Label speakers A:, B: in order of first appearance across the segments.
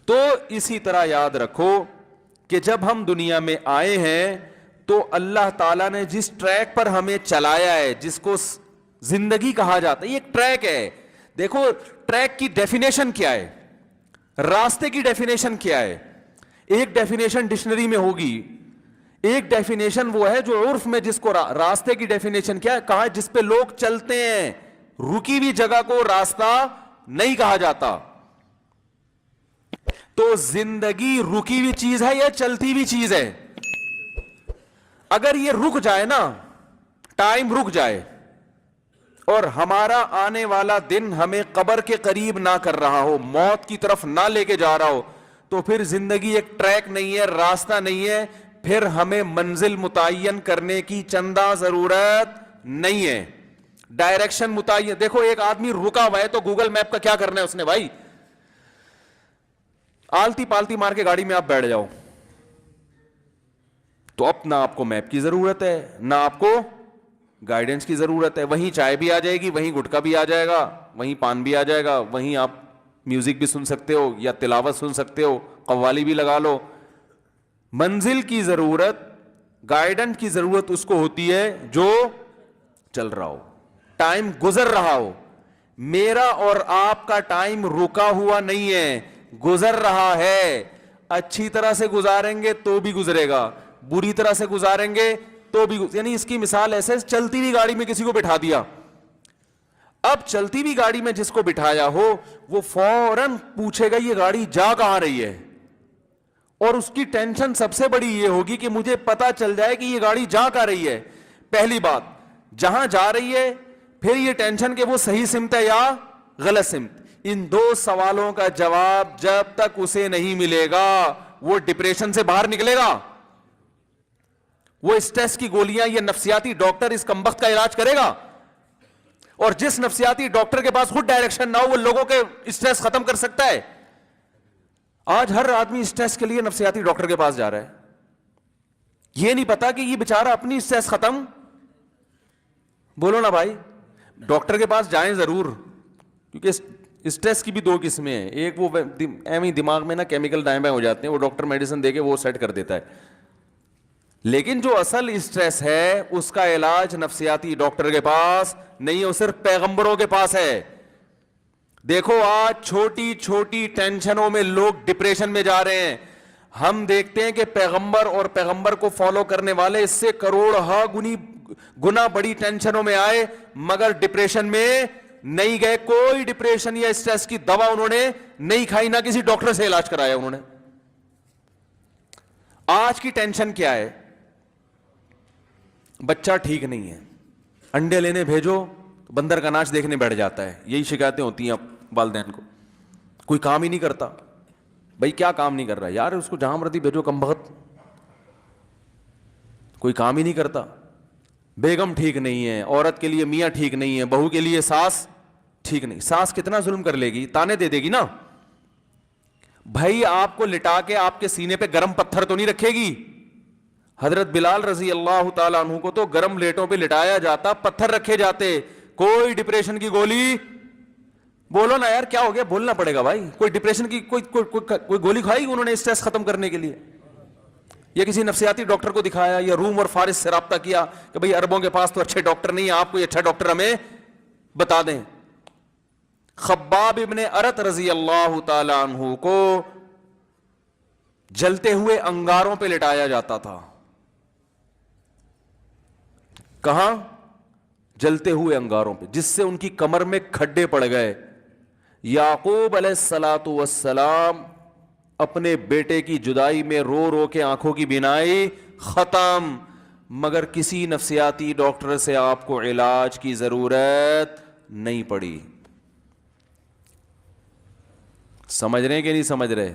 A: تو اسی طرح یاد رکھو کہ جب ہم دنیا میں آئے ہیں تو اللہ تعالیٰ نے جس ٹریک پر ہمیں چلایا ہے، جس کو زندگی کہا جاتا ہے، یہ ایک ٹریک ہے. دیکھو ٹریک کی ڈیفینیشن کیا ہے، راستے کی ڈیفینیشن کیا ہے. ایک ڈیفینیشن ڈکشنری میں ہوگی، ایک ڈیفینیشن وہ ہے جو عرف میں جس کو راستے کی ڈیفینیشن کیا ہے، کہا جس پہ لوگ چلتے ہیں. رکی ہوئی جگہ کو راستہ نہیں کہا جاتا. تو زندگی رکی ہوئی چیز ہے یا چلتی ہوئی چیز ہے؟ اگر یہ رک جائے نا، ٹائم رک جائے اور ہمارا آنے والا دن ہمیں قبر کے قریب نہ کر رہا ہو، موت کی طرف نہ لے کے جا رہا ہو، تو پھر زندگی ایک ٹریک نہیں ہے، راستہ نہیں ہے. پھر ہمیں منزل متعین کرنے کی چندہ ضرورت نہیں ہے، ڈائریکشن متعین. دیکھو ایک آدمی رکا ہوا ہے تو گوگل میپ کا کیا کرنا ہے اس نے؟ بھائی آلتی پالتی مار کے گاڑی میں آپ بیٹھ جاؤ تو اب نہ آپ کو میپ کی ضرورت ہے، نہ آپ کو گائیڈنس کی ضرورت ہے. وہیں چائے بھی آ جائے گی، وہیں گٹکا بھی آ جائے گا، وہیں پان بھی آ جائے گا، وہیں آپ میوزک بھی سن سکتے ہو یا تلاوت سن سکتے ہو، قوالی بھی لگا لو. منزل کی ضرورت، گائیڈنس کی ضرورت اس کو ہوتی ہے جو چل رہا ہو، ٹائم گزر رہا ہو. میرا اور آپ کا ٹائم رکا ہوا نہیں ہے، گزر رہا ہے. اچھی طرح سے گزاریں گے تو بھی گزرے گا، بری طرح سے گزاریں گے تو بھی یعنی اس کی مثال ایسے، چلتی ہوئی گاڑی میں کسی کو بٹھا دیا. اب چلتی ہوئی گاڑی میں جس کو بٹھایا ہو وہ فوراً پوچھے گا یہ گاڑی جا کہاں رہی ہے، اور اس کی ٹینشن سب سے بڑی یہ ہوگی کہ مجھے پتا چل جائے کہ یہ گاڑی جا کہاں رہی ہے. پہلی بات جہاں جا رہی ہے، پھر یہ ٹینشن کہ وہ صحیح سمت ہے یا غلط سمت. ان دو سوالوں کا جواب جب تک اسے نہیں ملے گا وہ ڈپریشن سے باہر نکلے گا. وہ اسٹریس کی گولیاں، یہ نفسیاتی ڈاکٹر اس کمبخت کا علاج کرے گا. اور جس نفسیاتی ڈاکٹر کے پاس خود ڈائریکشن نہ ہو وہ لوگوں کے اسٹریس ختم کر سکتا ہے. آج ہر آدمی اسٹریس کے لیے نفسیاتی ڈاکٹر کے پاس جا رہا ہے، یہ نہیں پتا کہ یہ بیچارہ اپنی اسٹریس ختم. بولو نا بھائی، ڈاکٹر کے پاس جائیں ضرور، کیونکہ اسٹریس کی بھی دو قسمیں ہیں. ایک وہ ایویں دماغ میں نا کیمیکل دائیں بائیں ہو جاتے ہیں، وہ ڈاکٹر میڈیسن دے کے وہ سیٹ کر دیتا ہے. لیکن جو اصل اسٹریس ہے اس کا علاج نفسیاتی ڈاکٹر کے پاس نہیں ہے، وہ صرف پیغمبروں کے پاس ہے. دیکھو آج چھوٹی چھوٹی ٹینشنوں میں لوگ ڈپریشن میں جا رہے ہیں. ہم دیکھتے ہیں کہ پیغمبر اور پیغمبر کو فالو کرنے والے اس سے کروڑ گنا بڑی ٹینشنوں میں آئے مگر ڈپریشن میں نہیں گئے. کوئی ڈپریشن یا اسٹریس کی دوا انہوں نے نہیں کھائی، نہ کسی ڈاکٹر سے علاج کرایا انہوں نے. آج کی ٹینشن کیا ہے؟ بچہ ٹھیک نہیں ہے، انڈے لینے بھیجو تو بندر کا ناچ دیکھنے بیٹھ جاتا ہے. یہی شکایتیں ہوتی ہیں اب والدین کو. کوئی کام ہی نہیں کرتا. بھائی کیا کام نہیں کر رہا یار؟ اس کو جہاں مرضی بھیجو کم بخت، کوئی کام ہی نہیں کرتا. بیگم ٹھیک نہیں ہے، عورت کے لیے میاں ٹھیک نہیں ہے، بہو کے لیے ساس ٹھیک نہیں. ساس کتنا ظلم کر لے گی، تانے دے دے گی نا. بھائی آپ کو لٹا کے آپ کے سینے پہ گرم پتھر تو نہیں رکھے گی. حضرت بلال رضی اللہ تعالیٰ عنہ کو تو گرم لیٹوں پہ لٹایا جاتا، پتھر رکھے جاتے. کوئی ڈپریشن کی گولی، بولو نا یار کیا ہو گیا، بولنا پڑے گا بھائی. کوئی ڈپریشن کی کوئی گولی کھائی انہوں نے اسٹریس ختم کرنے کے لیے؟ یا کسی نفسیاتی ڈاکٹر کو دکھایا یا روم اور فارس سے رابطہ کیا کہ بھئی عربوں کے پاس تو اچھے ڈاکٹر نہیں ہیں، آپ کوئی اچھا ڈاکٹر ہمیں بتا دیں. خباب ابن ارت رضی اللہ تعالی عنہ کو جلتے ہوئے انگاروں پہ لٹایا جاتا تھا. کہاں؟ جلتے ہوئے انگاروں پہ، جس سے ان کی کمر میں کھڈے پڑ گئے. یعقوب علیہ الصلوۃ والسلام اپنے بیٹے کی جدائی میں رو رو کے آنکھوں کی بینائی ختم، مگر کسی نفسیاتی ڈاکٹر سے آپ کو علاج کی ضرورت نہیں پڑی. سمجھ رہے ہیں کہ نہیں سمجھ رہے؟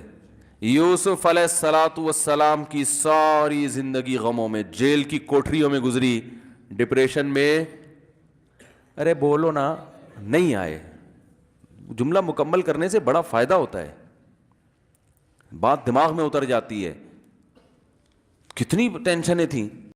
A: یوسف علیہ الصلوۃ والسلام کی ساری زندگی غموں میں، جیل کی کوٹریوں میں گزری، ڈپریشن میں. ارے بولو نا، نہیں آئے. جملہ مکمل کرنے سے بڑا فائدہ ہوتا ہے، بات دماغ میں اتر جاتی ہے. کتنی ٹینشنیں تھیں.